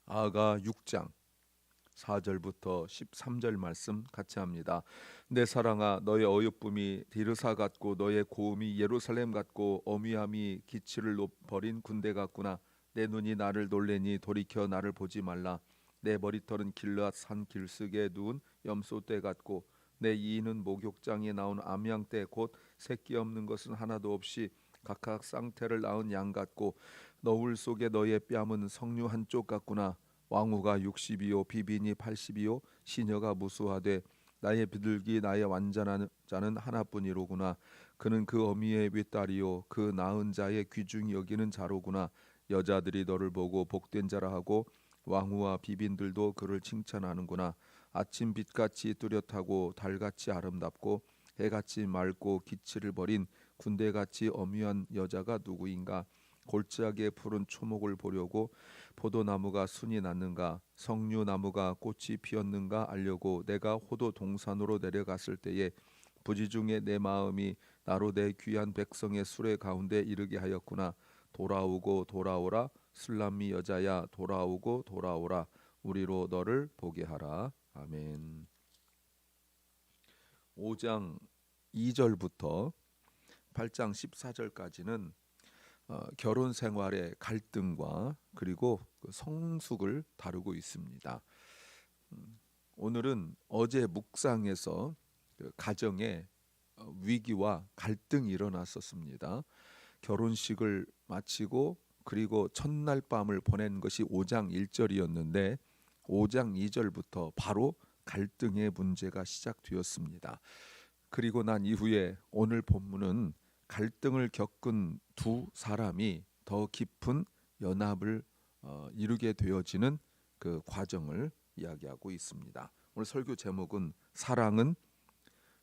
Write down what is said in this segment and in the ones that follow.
아가 6장 4절부터 13절 말씀 같이 합니다. 내 사랑아, 너의 어여쁨이 디르사 같고 너의 고음이 예루살렘 같고 어미함이 기치를 버린 군대 같구나. 내 눈이 나를 놀래니 돌이켜 나를 보지 말라. 내 머리털은 길앗 산 길석에 누운 염소떼 같고 내 이는 목욕장에 나온 암양떼 곧 새끼 없는 것은 하나도 없이 각각 쌍태를 낳은 양 같고 너울 속에 너의 뺨은 석류 한쪽 같구나. 왕후가 60이요 비빈이 80이요 시녀가 무수하되 나의 비둘기 나의 완전한 자는 하나뿐이로구나. 그는 그 어미의 윗딸이요 그 낳은 자의 귀중히 여기는 자로구나. 여자들이 너를 보고 복된 자라 하고 왕후와 비빈들도 그를 칭찬하는구나. 아침 빛같이 뚜렷하고 달같이 아름답고 해같이 맑고 기치를 버린 군대같이 엄위한 여자가 누구인가. 골짜기에 푸른 초목을 보려고 포도나무가 순이 났는가 석류나무가 꽃이 피었는가 알려고 내가 호도 동산으로 내려갔을 때에 부지중에 내 마음이 나로 내 귀한 백성의 수레 가운데 이르게 하였구나. 돌아오고 돌아오라 술람미 여자야, 돌아오고 돌아오라 우리로 너를 보게 하라. 아멘. 5장 2절부터 8장 14절까지는 결혼 생활의 갈등과 그리고 그 성숙을 다루고 있습니다. 오늘은 어제 묵상에서 그 가정에 위기와 갈등이 일어났었습니다. 결혼식을 마치고 그리고 첫날 밤을 보낸 것이 5장 1절이었는데 5장 2절부터 바로 갈등의 문제가 시작되었습니다. 그리고 난 이후에 오늘 본문은 갈등을 겪은 두 사람이 더 깊은 연합을 이루게 되어지는 그 과정을 이야기하고 있습니다. 오늘 설교 제목은 사랑은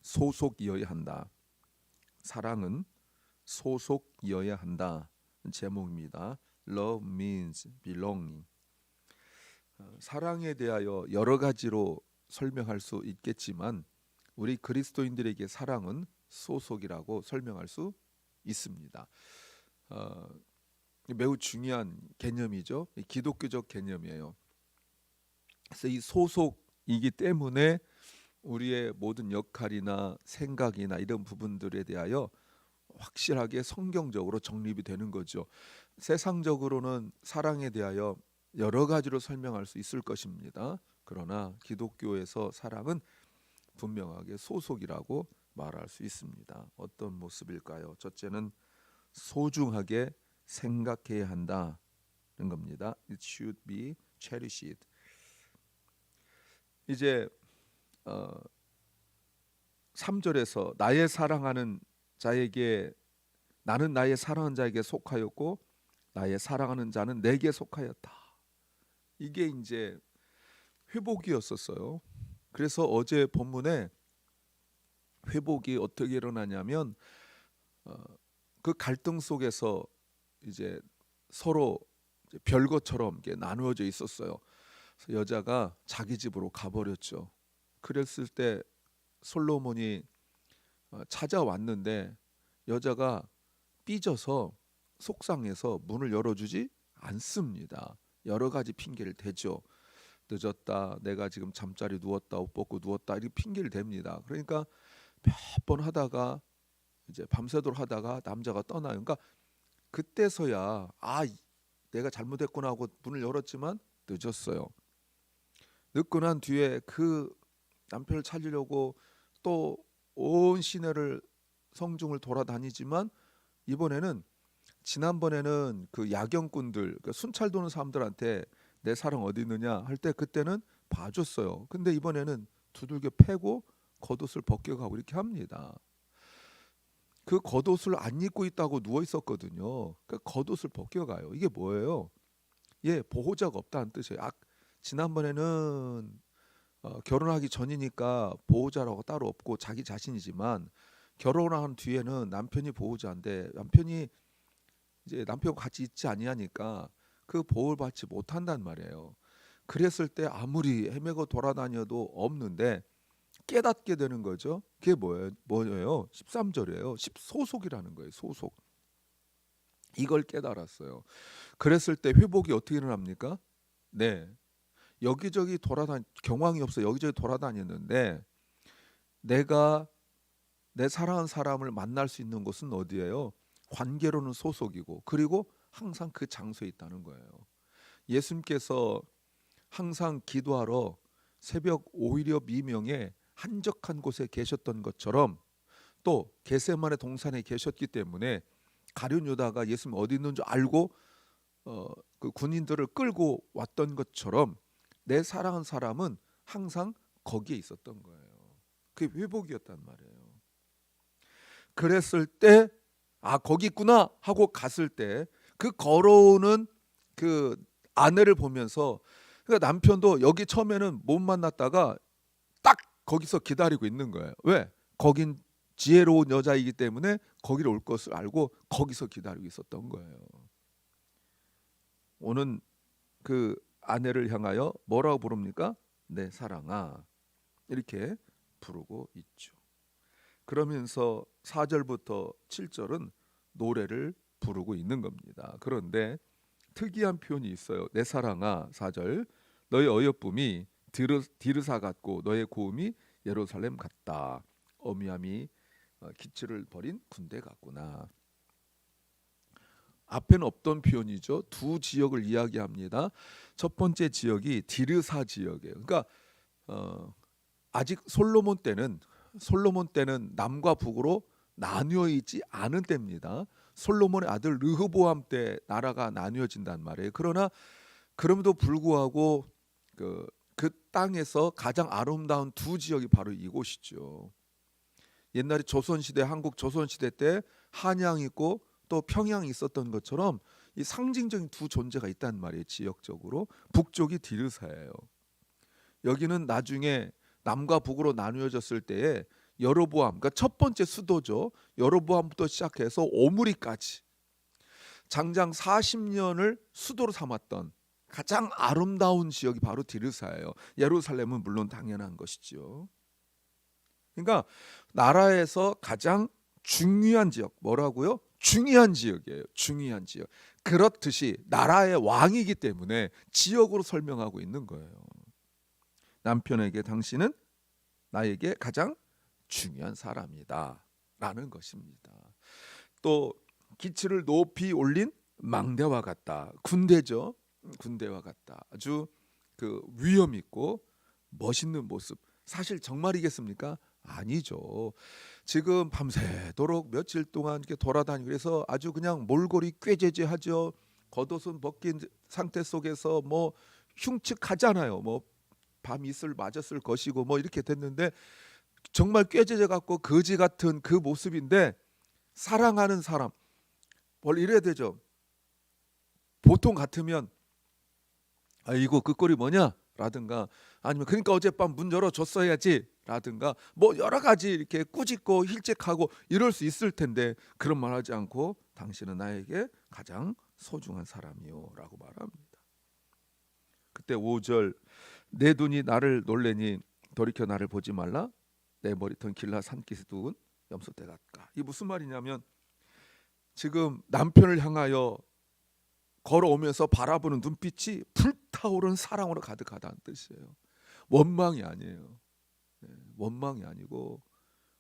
소속이어야 한다. 사랑은 소속이어야 한다. 제목입니다. Love means belonging. 사랑에 대하여 여러 가지로 설명할 수 있겠지만 우리 그리스도인들에게 사랑은 소속이라고 설명할 수 있습니다. 매우 중요한 개념이죠. 기독교적 개념이에요. 그래서 이 소속이기 때문에 우리의 모든 역할이나 생각이나 이런 부분들에 대하여 확실하게 성경적으로 정립이 되는 거죠. 세상적으로는 사랑에 대하여 여러 가지로 설명할 수 있을 것입니다. 그러나 기독교에서 사랑은 분명하게 소속이라고 말할 수 있습니다. 어떤 모습일까요? 첫째는 소중하게 생각해야 한다는 겁니다. It should be cherished. 이제 3절에서 나의 사랑하는 자에게 나는 나의 사랑하는 자에게 속하였고 나의 사랑하는 자는 내게 속하였다. 이게 이제 회복이었었어요. 그래서 어제 본문에 회복이 어떻게 일어나냐면 그 갈등 속에서 이제 서로 이제 별것처럼 이게 나누어져 있었어요. 그래서 여자가 자기 집으로 가버렸죠. 그랬을 때 솔로몬이 찾아왔는데 여자가 삐져서 속상해서 문을 열어주지 않습니다. 여러 가지 핑계를 대죠. 늦었다, 내가 지금 잠자리 누웠다, 옷 벗고 누웠다 이렇게 핑계를 댑니다. 그러니까 몇 번 하다가 이제 밤새도록 하다가 남자가 떠나요. 그러니까 그때서야 내가 잘못했구나 하고 문을 열었지만 늦었어요. 늦고 난 뒤에 그 남편을 찾으려고 또 온 시내를 성중을 돌아다니지만 이번에는 지난번에는 그 야경꾼들 그 순찰 도는 사람들한테 내 사랑 어디 있느냐 할 때 그때는 봐줬어요. 근데 이번에는 두들겨 패고 겉옷을 벗겨가고 이렇게 합니다. 그 겉옷을 안 입고 있다고 누워 있었거든요. 그 겉옷을 벗겨가요. 이게 뭐예요? 보호자가 없다는 뜻이에요. 지난번에는 결혼하기 전이니까 보호자라고 따로 없고 자기 자신이지만 결혼한 뒤에는 남편이 보호자인데 남편이 이제 남편과 같이 있지 아니하니까 그 보호를 받지 못한단 말이에요. 그랬을 때 아무리 헤매고 돌아다녀도 없는데 깨닫게 되는 거죠. 그게 뭐예요? 13절이에요. 소속이라는 거예요. 소속. 이걸 깨달았어요. 그랬을 때 회복이 어떻게 일어납니까? 네. 여기저기 경황이 없어 여기저기 돌아다녔는데 내가 내 사랑하는 사람을 만날 수 있는 곳은 어디예요? 관계로는 소속이고 그리고 항상 그 장소에 있다는 거예요. 예수님께서 항상 기도하러 새벽 오히려 미명에 한적한 곳에 계셨던 것처럼 또 겟세마네 동산에 계셨기 때문에 가룟 유다가 예수님 어디 있는 줄 알고 그 군인들을 끌고 왔던 것처럼 내 사랑하는 사람은 항상 거기에 있었던 거예요. 그게 회복이었단 말이에요. 그랬을 때 거기 있구나 하고 갔을 때 그 걸어오는 그 아내를 보면서 그러니까 남편도 여기 처음에는 못 만났다가 딱 거기서 기다리고 있는 거예요. 왜? 거긴 지혜로운 여자이기 때문에 거기로 올 것을 알고 거기서 기다리고 있었던 거예요. 오는 그 아내를 향하여 뭐라고 부릅니까? 내 사랑아 이렇게 부르고 있죠. 그러면서 4절부터 7절은 노래를 부르고 있는 겁니다. 그런데 특이한 표현이 있어요. 내 사랑아 4절 너의 어여쁨이 디르사 같고 너의 고음이 예루살렘 같다. 어미함이 기치를 버린 군대 같구나. 앞에는 없던 표현이죠. 두 지역을 이야기합니다. 첫 번째 지역이 디르사 지역이에요. 그러니까 아직 솔로몬 때는 남과 북으로 나뉘어 있지 않은 때입니다. 솔로몬의 아들 르호보암 때 나라가 나뉘어진단 말이에요. 그러나 그럼에도 불구하고 그 땅에서 가장 아름다운 두 지역이 바로 이곳이죠. 옛날에 조선시대 한국 조선시대 때 한양이 있고 또 평양이 있었던 것처럼 이 상징적인 두 존재가 있단 말이에요. 지역적으로 북쪽이 디르사예요. 여기는 나중에 남과 북으로 나누어졌을 때에 여로보암, 그러니까 첫 번째 수도죠. 여로보암부터 시작해서 오므리까지 장장 40년을 수도로 삼았던 가장 아름다운 지역이 바로 디르사예요. 예루살렘은 물론 당연한 것이죠. 그러니까 나라에서 가장 중요한 지역, 뭐라고요? 중요한 지역이에요. 중요한 지역. 그렇듯이 나라의 왕이기 때문에 지역으로 설명하고 있는 거예요. 남편에게 당신은 나에게 가장 중요한 사람이다 라는 것입니다. 또 기치를 높이 올린 망대와 같다. 군대죠. 군대와 같다. 아주 그 위험 있고 멋있는 모습. 사실 정말이겠습니까? 아니죠. 지금 밤새도록 며칠 동안 이렇게 돌아다니고 그래서 아주 그냥 몰골이 꾀죄죄하죠. 겉옷은 벗긴 상태 속에서 뭐 흉측하잖아요. 뭐 밤 이슬 맞았을 것이고 뭐 이렇게 됐는데 정말 꾀죄죄 같고 거지 같은 그 모습인데 사랑하는 사람 원래 이래야 되죠. 보통 같으면 이거 그 꼴이 뭐냐? 라든가 아니면 그러니까 어젯밤 문 열어줬어야지 라든가 뭐 여러 가지 이렇게 꾸짖고 힐책하고 이럴 수 있을 텐데 그런 말 하지 않고 당신은 나에게 가장 소중한 사람이요 라고 말합니다. 그때 5절 내 눈이 나를 놀래니 돌이켜 나를 보지 말라 내 머리통 길라 산기슭 두은 염소떼 같까. 이게 무슨 말이냐면 지금 남편을 향하여 걸어오면서 바라보는 눈빛이 불타오르는 사랑으로 가득하다는 뜻이에요. 원망이 아니에요. 원망이 아니고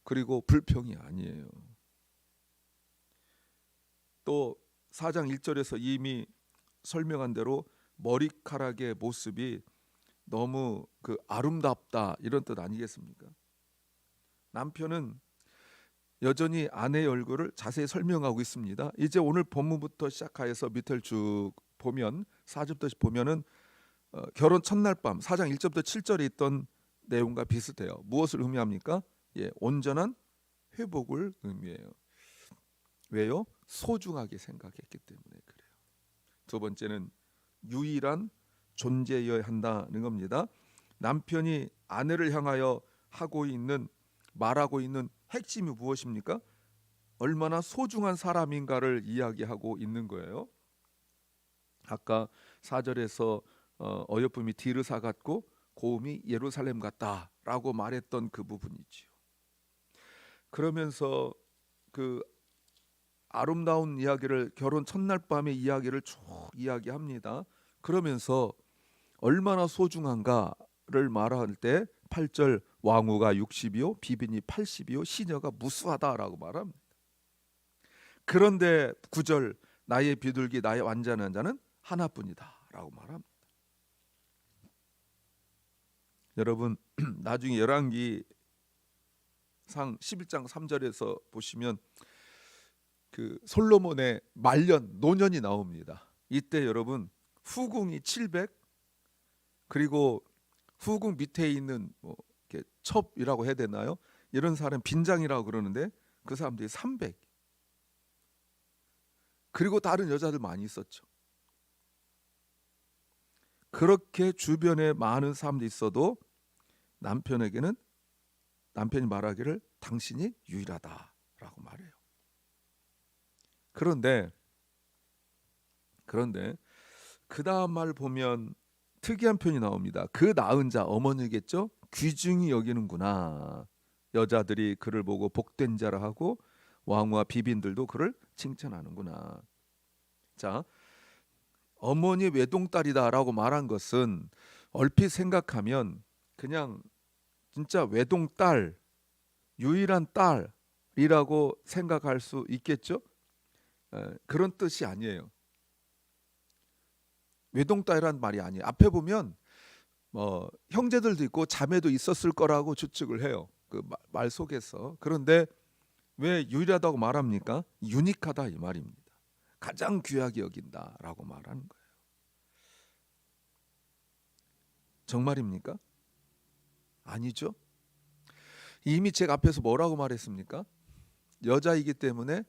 그리고 불평이 아니에요. 또 4장 1절에서 이미 설명한 대로 머리카락의 모습이 너무 그 아름답다 이런 뜻 아니겠습니까? 남편은 여전히 아내의 얼굴을 자세히 설명하고 있습니다. 이제 오늘 본문부터 시작하여서 밑을 쭉 보면 4절부터 보면은 결혼 첫날 밤 4장 1절부터 7절에 있던 내용과 비슷해요. 무엇을 의미합니까? 온전한 회복을 의미해요. 왜요? 소중하게 생각했기 때문에 그래요. 두 번째는 유일한 존재여야 한다는 겁니다. 남편이 아내를 향하여 말하고 있는 핵심이 무엇입니까? 얼마나 소중한 사람인가를 이야기하고 있는 거예요. 아까 4절에서 어여쁨이 디르사 같고 고음이 예루살렘 같다라고 말했던 그 부분이지요. 그러면서 그 아름다운 이야기를 결혼 첫날 밤의 이야기를 쭉 이야기합니다. 그러면서 얼마나 소중한가를 말할 때 8절 왕후가 60이요 비빈이 80이요 시녀가 무수하다라고 말합니다. 그런데 9절 나의 비둘기 나의 완전한 자는 하나뿐이다라고 말합니다. 여러분 나중에 열왕기상 11장 3절에서 보시면 그 솔로몬의 말년 노년이 나옵니다. 이때 여러분 후궁이 700 그리고 후궁 밑에 있는 뭐 이렇게 첩이라고 해야 되나요? 이런 사람 빈장이라고 그러는데 그 사람들이 300 그리고 다른 여자들 많이 있었죠. 그렇게 주변에 많은 사람들이 있어도 남편에게는 남편이 말하기를 당신이 유일하다라고 말해요. 그런데 그 다음 말 보면 특이한 표현이 나옵니다. 그 낳은 자 어머니겠죠? 귀중히 여기는구나. 여자들이 그를 보고 복된 자라 하고 왕후와 비빈들도 그를 칭찬하는구나. 자, 어머니 외동딸이다라고 말한 것은 얼핏 생각하면 그냥 진짜 외동딸, 유일한 딸이라고 생각할 수 있겠죠? 그런 뜻이 아니에요. 외동딸이란 말이 아니에요. 앞에 보면 형제들도 있고 자매도 있었을 거라고 추측을 해요. 그 말 속에서. 그런데 왜 유일하다고 말합니까? 유니크하다 이 말입니다. 가장 귀하게 여긴다라고 말하는 거예요. 정말입니까? 아니죠. 이미 제가 앞에서 뭐라고 말했습니까? 여자이기 때문에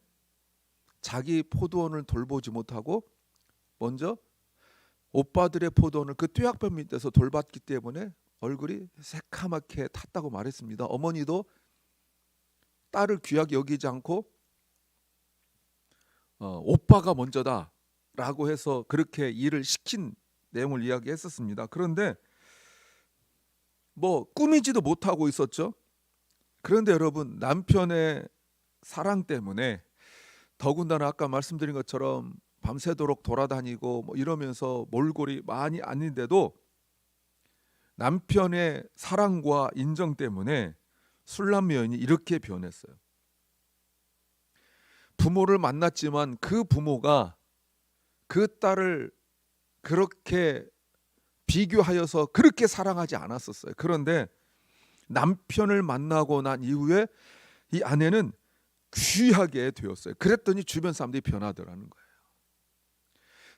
자기 포도원을 돌보지 못하고 먼저 오빠들의 포도원을 그 뙤약볕 밑에서 돌봤기 때문에 얼굴이 새카맣게 탔다고 말했습니다. 어머니도 딸을 귀하게 여기지 않고 오빠가 먼저다라고 해서 그렇게 일을 시킨 내용을 이야기했었습니다. 그런데 뭐 꾸미지도 못하고 있었죠. 그런데 여러분 남편의 사랑 때문에 더군다나 아까 말씀드린 것처럼 밤새도록 돌아다니고 뭐 이러면서 몰골이 많이 아닌데도 남편의 사랑과 인정 때문에 술람 여인이 이렇게 변했어요. 부모를 만났지만 그 부모가 그 딸을 그렇게 비교하여서 그렇게 사랑하지 않았었어요. 그런데 남편을 만나고 난 이후에 이 아내는 귀하게 되었어요. 그랬더니 주변 사람들이 변하더라는 거예요.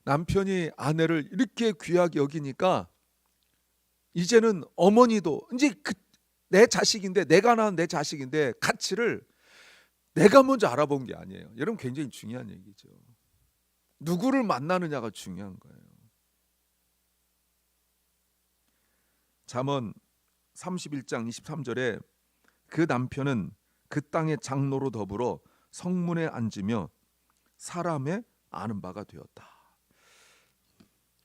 남편이 아내를 이렇게 귀하게 여기니까 이제는 어머니도 이제 내 자식인데 내가 낳은 내 자식인데 가치를 내가 먼저 알아본 게 아니에요. 여러분 굉장히 중요한 얘기죠. 누구를 만나느냐가 중요한 거예요. 잠언 31장 23절에 그 남편은 그 땅의 장로로 더불어 성문에 앉으며 사람의 아는 바가 되었다.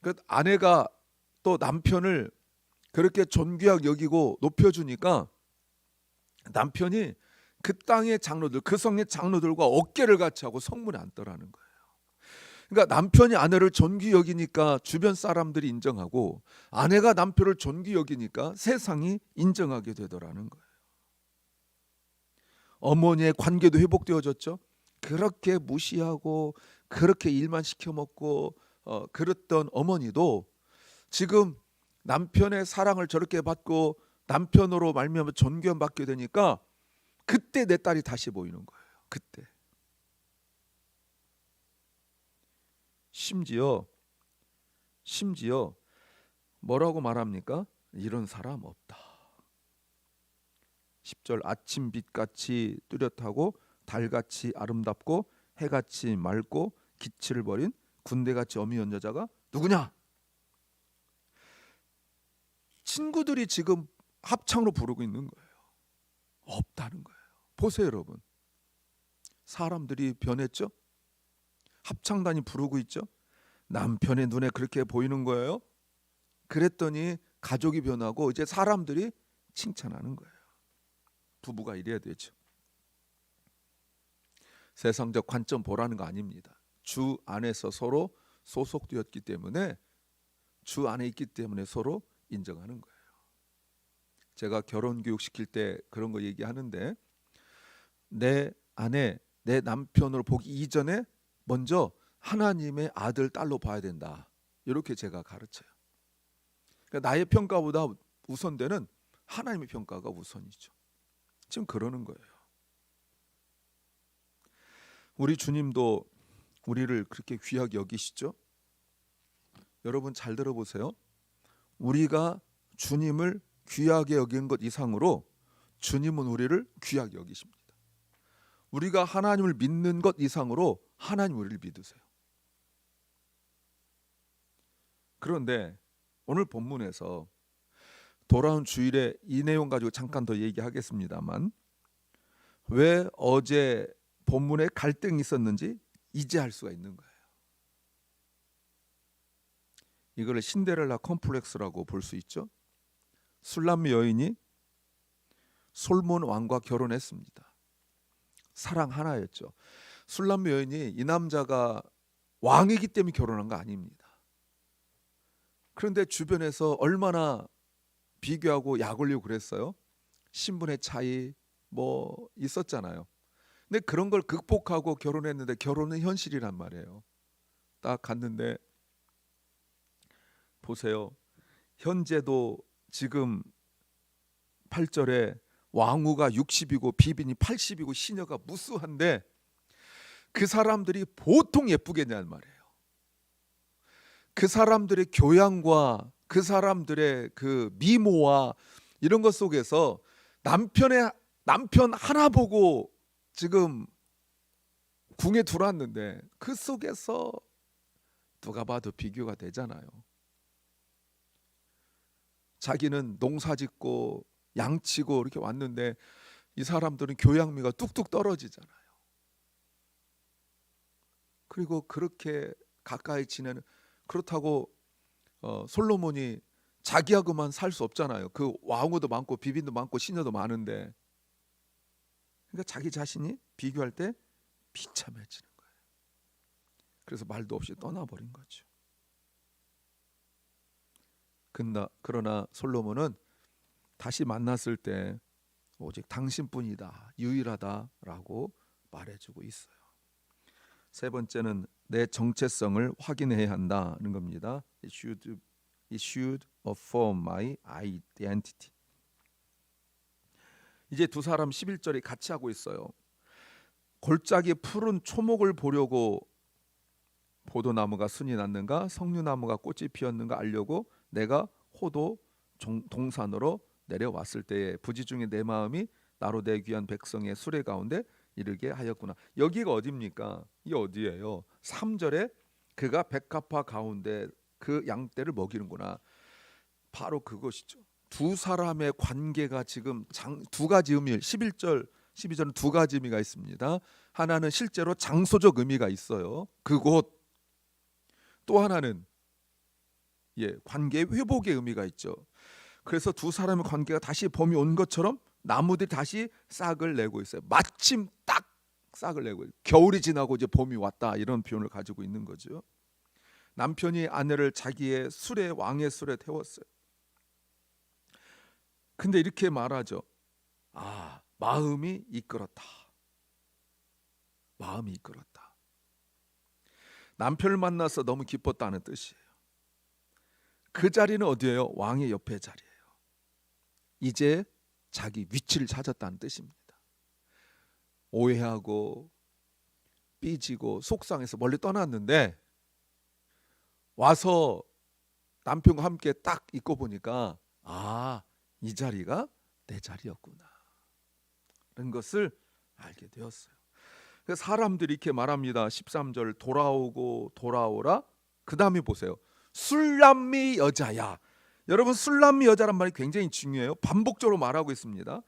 그 아내가 또 남편을 그렇게 존귀하게 여기고 높여주니까 남편이 그 땅의 장로들, 그 성의 장로들과 어깨를 같이 하고 성문에 앉더라는 거예요. 그러니까 남편이 아내를 존귀 여기니까 주변 사람들이 인정하고 아내가 남편을 존귀 여기니까 세상이 인정하게 되더라는 거예요. 어머니의 관계도 회복되어졌죠. 그렇게 무시하고 그렇게 일만 시켜먹고 그랬던 어머니도 지금 남편의 사랑을 저렇게 받고 남편으로 말미암아 존경받게 되니까 그때 내 딸이 다시 보이는 거예요. 그때 심지어 뭐라고 말합니까? 이런 사람 없다. 10절 아침 빛같이 뚜렷하고 달같이 아름답고 해같이 맑고 기치를 버린 군대같이 어미한 여자가 누구냐? 친구들이 지금 합창으로 부르고 있는 거예요. 없다는 거예요. 보세요 여러분. 사람들이 변했죠? 합창단이 부르고 있죠? 남편의 눈에 그렇게 보이는 거예요. 그랬더니 가족이 변하고 이제 사람들이 칭찬하는 거예요. 부부가 이래야 되죠. 세상적 관점 보라는 거 아닙니다. 주 안에서 서로 소속되었기 때문에 주 안에 있기 때문에 서로 인정하는 거예요. 제가 결혼 교육 시킬 때 그런 거 얘기하는데, 내 아내, 내 남편으로 보기 이전에 먼저 하나님의 아들, 딸로 봐야 된다. 이렇게 제가 가르쳐요. 그러니까 나의 평가보다 우선되는 하나님의 평가가 우선이죠. 지금 그러는 거예요. 우리 주님도 우리를 그렇게 귀하게 여기시죠? 여러분 잘 들어보세요. 우리가 주님을 귀하게 여긴 것 이상으로 주님은 우리를 귀하게 여기십니다. 우리가 하나님을 믿는 것 이상으로 하나님 우리를 믿으세요. 그런데 오늘 본문에서 돌아온 주일에 이 내용 가지고 잠깐 더 얘기하겠습니다만, 왜 어제 본문에 갈등이 있었는지 이제 알 수가 있는 거예요. 이거를 신데렐라 컴플렉스라고 볼 수 있죠. 술람미 여인이 솔몬 왕과 결혼했습니다. 사랑 하나였죠. 술람미 여인이 이 남자가 왕이기 때문에 결혼한 거 아닙니다. 그런데 주변에서 얼마나 비교하고 약 올리고 그랬어요. 신분의 차이 뭐 있었잖아요. 근데 그런 걸 극복하고 결혼했는데, 결혼은 현실이란 말이에요. 딱 갔는데 보세요. 현재도 지금 8절에 왕후가 60이고 비빈이 80이고 시녀가 무수한데 그 사람들이 보통 예쁘겠냐는 말이에요. 그 사람들의 교양과 그 사람들의 그 미모와 이런 것 속에서 남편 하나 보고 지금 궁에 들어왔는데, 그 속에서 누가 봐도 비교가 되잖아요. 자기는 농사짓고 양치고 이렇게 왔는데 이 사람들은 교양미가 뚝뚝 떨어지잖아요. 그리고 그렇게 가까이 지내는, 그렇다고 솔로몬이 자기하고만 살 수 없잖아요. 그 왕후도 많고 비빈도 많고 시녀도 많은데, 그러니까 자기 자신이 비교할 때 비참해지는 거예요. 그래서 말도 없이 떠나버린 거죠. 그러나 솔로몬은 다시 만났을 때 오직 당신뿐이다, 유일하다라고 말해주고 있어요. 세 번째는 내 정체성을 확인해야 한다는 겁니다. It should affirm my identity. 이제 두 사람 11절에 같이 하고 있어요. 골짜기 푸른 초목을 보려고 포도나무가 순이 났는가, 석류나무가 꽃이 피었는가 알려고 내가 호도 동산으로 내려왔을 때에 부지 중에 내 마음이 나로 내 귀한 백성의 수레 가운데 이르게 하였구나. 여기가 어디입니까? 이 어디예요? 3절에 그가 백합화 가운데 그 양떼를 먹이는구나. 바로 그것이죠. 두 사람의 관계가 지금 두 가지 의미, 11절 12절은 두 가지 의미가 있습니다. 하나는 실제로 장소적 의미가 있어요. 그곳. 또 하나는 관계 회복의 의미가 있죠. 그래서 두 사람의 관계가 다시 봄이 온 것처럼 나무들이 다시 싹을 내고 있어요. 마침 딱 싹을 내고, 겨울이 지나고 이제 봄이 왔다, 이런 표현을 가지고 있는 거죠. 남편이 아내를 자기의 술에, 왕의 술에 태웠어요. 근데 이렇게 말하죠. 마음이 이끌었다. 마음이 이끌었다. 남편을 만나서 너무 기뻤다는 뜻이에요. 그 자리는 어디예요? 왕의 옆에 자리예요. 이제 자기 위치를 찾았다는 뜻입니다. 오해하고 삐지고 속상해서 멀리 떠났는데 와서 남편과 함께 딱 있고 보니까 이 자리가 내 자리였구나, 그런 것을 알게 되었어요. 그래서 사람들이 이렇게 말합니다. 13절 돌아오고 돌아오라. 그 다음에 보세요. 술람미 여자야. 여러분, 술람미 여자란 말이 굉장히 중요해요. 반복적으로 말하고 있습니다.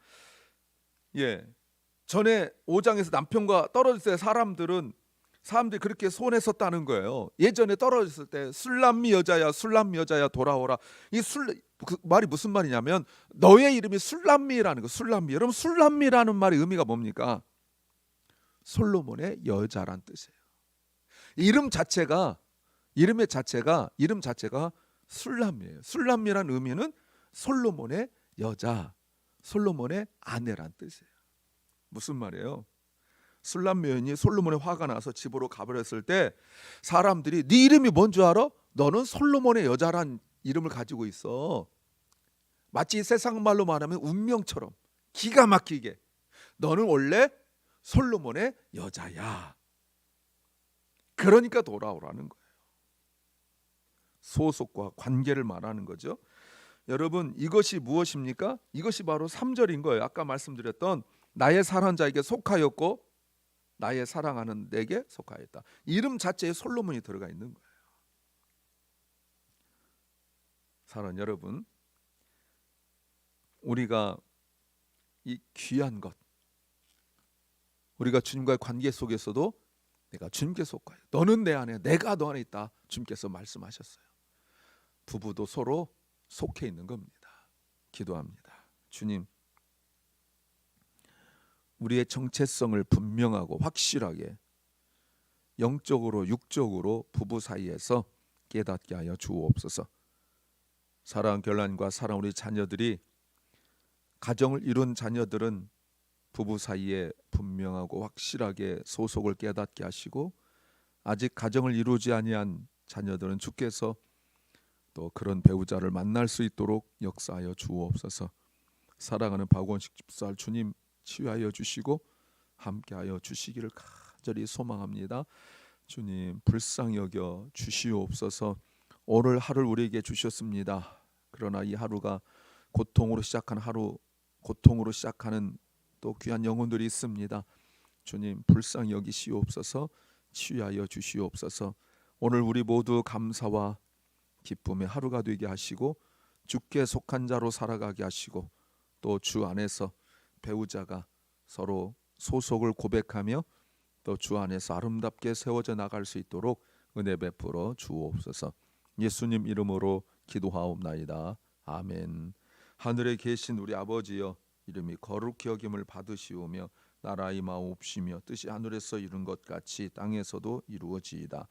전에 5장에서 남편과 떨어질 때 사람들이 그렇게 손했었다는 거예요. 예전에 떨어졌을 때 술람미 여자야, 술람미 여자야 돌아오라. 그 말이 무슨 말이냐면 너의 이름이 술람미라는 거. 술람미. 여러분, 술람미라는 말의 의미가 뭡니까? 솔로몬의 여자란 뜻이에요. 이름 자체가 술람이에요. 술람이란 의미는 솔로몬의 여자, 솔로몬의 아내란 뜻이에요. 무슨 말이에요? 술람 여인이 솔로몬의 화가 나서 집으로 가버렸을 때 사람들이 네 이름이 뭔 줄 알아? 너는 솔로몬의 여자란 이름을 가지고 있어. 마치 세상 말로 말하면 운명처럼 기가 막히게 너는 원래 솔로몬의 여자야. 그러니까 돌아오라는 거예요. 소속과 관계를 말하는 거죠. 여러분, 이것이 무엇입니까? 이것이 바로 3절인 거예요. 아까 말씀드렸던 나의 사랑하는 자에게 속하였고 나의 사랑하는 내게 속하였다. 이름 자체에 솔로몬이 들어가 있는 거예요. 사랑하는 여러분, 우리가 이 귀한 것, 우리가 주님과의 관계 속에서도 내가 주님께 속하여, 너는 내 안에, 내가 너 안에 있다. 주님께서 말씀하셨어요. 부부도 서로 속해 있는 겁니다. 기도합니다. 주님, 우리의 정체성을 분명하고 확실하게 영적으로 육적으로 부부 사이에서 깨닫게 하여 주옵소서. 사랑 결란과 사랑 우리 자녀들이 가정을 이룬 자녀들은 부부 사이에 분명하고 확실하게 소속을 깨닫게 하시고 아직 가정을 이루지 아니한 자녀들은 주께서 또 그런 배우자를 만날 수 있도록 역사하여 주옵소서. 사랑하는 박원식 집사를 주님 치유하여 주시고 함께하여 주시기를 간절히 소망합니다. 주님 불쌍히 여겨 주시옵소서. 오늘 하루를 우리에게 주셨습니다. 그러나 이 하루가 고통으로 시작한 하루, 고통으로 시작하는 또 귀한 영혼들이 있습니다. 주님 불쌍히 여기시옵소서. 치유하여 주시옵소서. 오늘 우리 모두 감사와 기쁨의 하루가 되게 하시고 주께 속한 자로 살아가게 하시고 또 주 안에서 배우자가 서로 소속을 고백하며 또 주 안에서 아름답게 세워져 나갈 수 있도록 은혜 베풀어 주옵소서. 예수님 이름으로 기도하옵나이다. 아멘. 하늘에 계신 우리 아버지여, 이름이 거룩히 여김을 받으시오며 나라의 마옵시며 뜻이 하늘에서 이룬 것 같이 땅에서도 이루어지이다.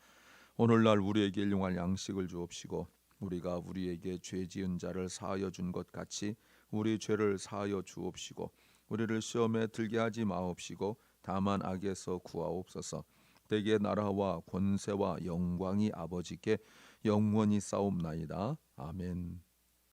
오늘날 우리에게 일용할 양식을 주옵시고 우리가 우리에게 죄 지은 자를 사하여 준 것 같이 우리 죄를 사하여 주옵시고 우리를 시험에 들게 하지 마옵시고 다만 악에서 구하옵소서. 대개 나라와 권세와 영광이 아버지께 영원히 싸움나이다. 아멘.